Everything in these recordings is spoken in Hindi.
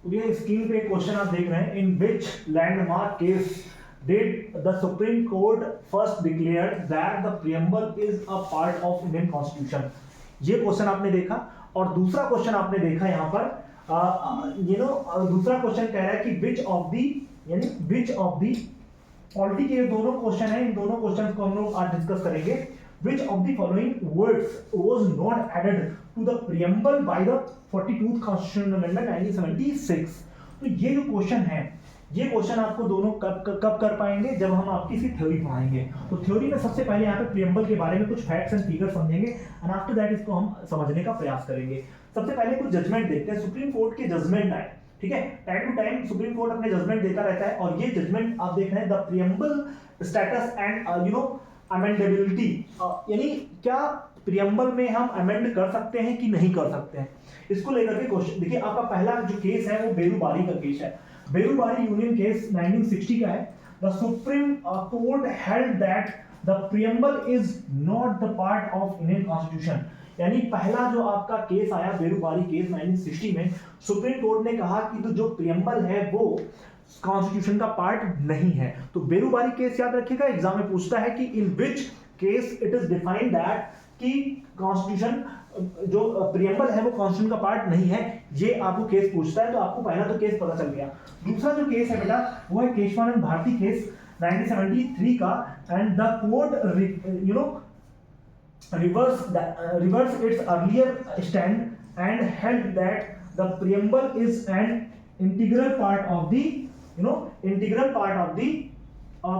ये स्क्रीन पे एक क्वेश्चन आप देख रहे हैं, in which landmark case did the Supreme Court first declare that the preamble is a part of Indian constitution. ये क्वेश्चन आपने देखा। और दूसरा क्वेश्चन आपने देखा यहाँ पर दूसरा क्वेश्चन कह रहा है कि विच ऑफ दी, यानी विच ऑफ दी पॉलिटी के दोनों क्वेश्चन है, इन दोनों क्वेश्चन को हम लोग आज डिस्कस करेंगे। Which of the following words was not added to the preamble by the 42th Constitutional Amendment 1976? तो ये जो क्वेश्चन है, ये क्वेश्चन आपको दोनों कब कर पाएंगे, जब हम आपकी इसी थ्योरी पढ़ाएंगे। तो थ्योरी में सबसे पहले यहाँ पे प्रीएम्बल के बारे में कुछ फैक्ट्स एंड फिगर्स समझेंगे एंड आफ्टर दैट इसको हम समझने का प्रयास करेंगे। सबसे पहले कुछ जजमेंट देखते हैं, सुप्रीम कोर्ट के जजमेंट आए, ठीक है। Time to time supreme court अपने जजमेंट देता रहता है और ये जजमेंट आप देख रहे हैं, the preamble status and amendability, यानी क्या प्रीएम्बल में हम अमेंड कर सकते हैं कि नहीं कर सकते हैं, इसको लेकर के क्वेश्चन। देखिए आपका पहला जो केस है वो बेरूबारी का केस है। बेरूबारी यूनियन केस 1960 का है। The Supreme court held that the preamble is not the part of Indian constitution. यानी पहला जो आपका केस आया बेरूबारी केस 1960 में, सुप्रीम कोर्ट ने कहा कि जो प्रीएम्बल है वो कॉन्स्टिट्यूशन का पार्ट नहीं है। तो बेरूबारी केस याद रखिएगा, एग्जाम में पूछता है कि in which case it is defined that कि कॉन्स्टिट्यूशन जो प्रीएम्बल है वो कॉन्स्टिट्यूशन का पार्ट नहीं है, ये आपको केस पूछता है। तो आपको पहला तो केस पता चल गया। दूसरा जो केस है बेटा वो है केशवानंद भारती केस 1973 का, and the court reverse its earlier stand and held that the preamble is an integral part of the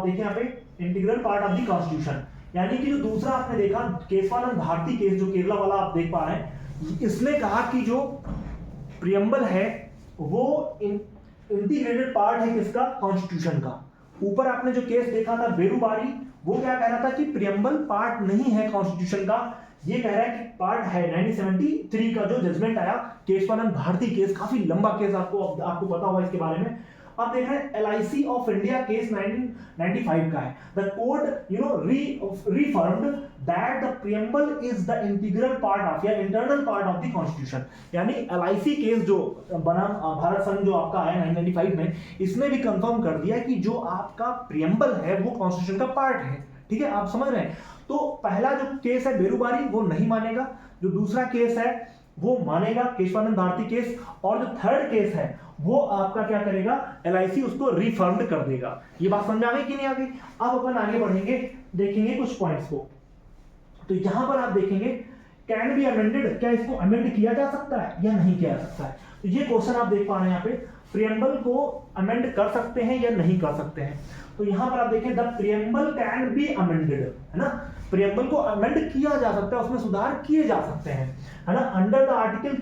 देखिए यहाँ पे integral part of the constitution। यानी कि जो दूसरा आपने देखा केशवानंद भारती केस, जो केरला वाला आप देख पा रहे हैं, इसने कहा कि जो प्रीएम्बल है वो इंटीग्रेटेड पार्ट है किसका, कॉन्स्टिट्यूशन का। ऊपर आपने जो केस देखा था बेरूबारी, वो क्या कह रहा था कि प्रीएम्बल पार्ट नहीं है कॉन्स्टिट्यूशन का, ये कह रहा है कि पार्ट है। 1973 का जो जजमेंट आया केशवानंद भारती केस, काफी लंबा केस, आपको पता होगा इसके बारे में। अब देख रहे हैं LIC ऑफ इंडिया केस 1995 का है। The court reaffirmed that the preamble is the integral part of या internal part of the constitution। यानी LIC केस जो बना भारत संघ जो आपका आया 1995 में, इसने भी कंफर्म कर दिया कि जो आपका प्रीएम्बल है वो कॉन्स्टिट्यूशन का पार्ट है। ठीक है, आप समझ रहे हैं। तो पहला जो केस है बेरूबारी वो नहीं मानेगा, जो दूसरा केस है वो मानेगा केशवानंद भारती केस, और जो थर्ड केस है वो आपका क्या करेगा, LIC उसको रिफर्म्ड कर देगा। ये बात समझ आ गई कि नहीं आ गई। अब अपन आगे बढ़ेंगे, देखेंगे कुछ पॉइंट्स को। तो यहां पर आप देखेंगे कैन बी अमेंडेड, क्या इसको अमेंड किया जा सकता है या नहीं किया जा सकता है। तो ये क्वेश्चन आप देख पा रहे हैं यहाँ पे, प्रीएम्बल को अमेंड कर सकते हैं या नहीं कर सकते हैं। तो यहां पर आप देखें the preamble can be amended, है ना, प्रीएम्बल को अमेंड किया जा सकता है, उसमें सुधार किए जा सकते हैं, है ना, अंडर द आर्टिकल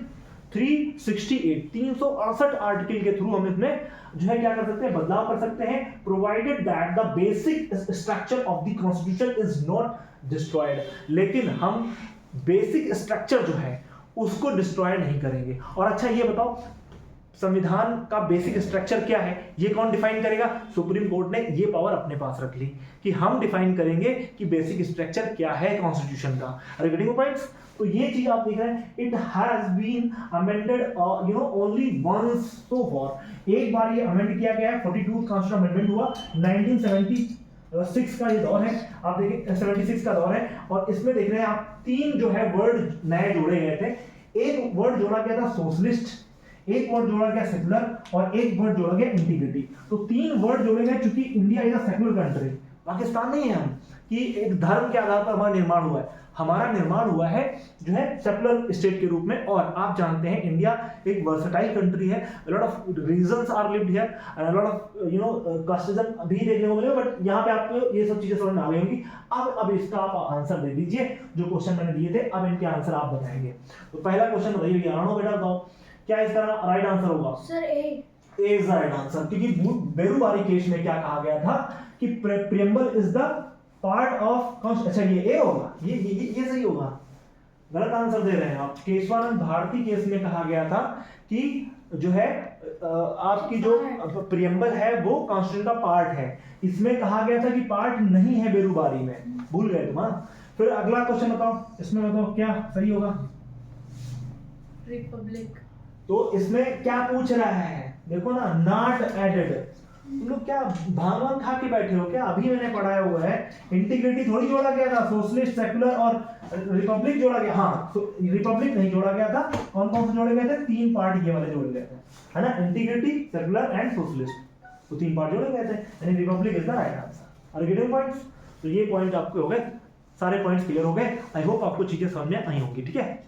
368 368 आर्टिकल के थ्रू हम इसमें जो है क्या कर सकते हैं, बदलाव कर सकते हैं, provided that the basic structure of the constitution is not destroyed. लेकिन हम बेसिक स्ट्रक्चर जो है उसको डिस्ट्रॉय नहीं करेंगे। और अच्छा ये बताओ संविधान का बेसिक स्ट्रक्चर क्या है, ये कौन डिफाइन करेगा। सुप्रीम कोर्ट ने ये पावर अपने पास रख ली कि हम डिफाइन करेंगे कि बेसिक स्ट्रक्चर क्या है कॉन्स्टिट्यूशन का। रिगार्डिंग पॉइंट्स, तो ये चीज आप देख रहे हैं, it has been amended only once so far. एक बार ये अमेंड किया गया है, 42 कॉन्स्टिट्यूशन अमेंडमेंट हुआ 1976 का ये दौर है, आप देखिए 76 का दौर है। और इसमें देख रहे हैं आप तीन जो है वर्ड नए जोड़े गए थे। एक वर्ड जोड़ा गया था सोशलिस्ट, एक वर्ड जोड़ा गया सेकुलर, और एक वर्ड जोड़ा गया इंटीग्रिटी। तो तीन वर्ड जोड़े गए, चूंकि India is a secular country, Pakistan नहीं है हम कि एक धर्म के आधार पर हमारा निर्माण हुआ है। हमारा निर्माण हुआ है जो है सेकुलर स्टेट के रूप में। और आप जानते हैं इंडिया एक वर्सेटाइल कंट्री है, lot of reasons are lived here and lot of casteism भी देखने को मिलेगा, बट यहाँ पे आपको ये सब चीजें समझ में आ गई होंगी। अब इसका आप आंसर दे दीजिए, जो क्वेश्चन मैंने दिए थे अब इनके आंसर आप बताएंगे। तो पहला क्वेश्चन बताइए, राणो बेटा बताओ क्या इसका राइट आंसर होगा। Sir A is right answer, क्योंकि बेरूबारी केस में क्या कहा गया था कि preamble is the part of, अच्छा ये ए होगा, ये सही होगा, गलत आंसर दे रहे हैं आप। केशवानंद भारती केस में कहा गया था कि जो है आपकी जो प्रीएम्बल है वो कॉन्स्टिट्यूशन का पार्ट है। इसमें कहा गया था कि पार्ट नहीं है बेरूबारी में, भूल गए तुम। फिर अगला क्वेश्चन बताओ, इसमें बताओ क्या सही होगा। रिपब्लिक। तो इसमें क्या पूछ रहा है, देखो ना, नॉट एडेड। तुम लोग क्या भांग वांग खा के बैठे हो क्या? अभी मैंने पढ़ाया हुआ है, इंटीग्रिटी थोड़ी जोड़ा गया था, सोशलिस्ट, सेकुलर और रिपब्लिक जोड़ा गया। हाँ, तो रिपब्लिक नहीं जोड़ा गया था। कौन कौन से जोड़े गए थे? 3 पार्ट ये वाले जोड़े गए थे, है ना, इंटीग्रिटी, सेकुलर एंड सोशलिस्ट, तो 3 पार्ट जोड़े गए थे, यानी republic is the right answer. Are getting points? तो ये पॉइंट आपके हो गए, सारे पॉइंट्स क्लियर हो गए। आई होप आपको चीजें समझ में आई होंगी, ठीक है।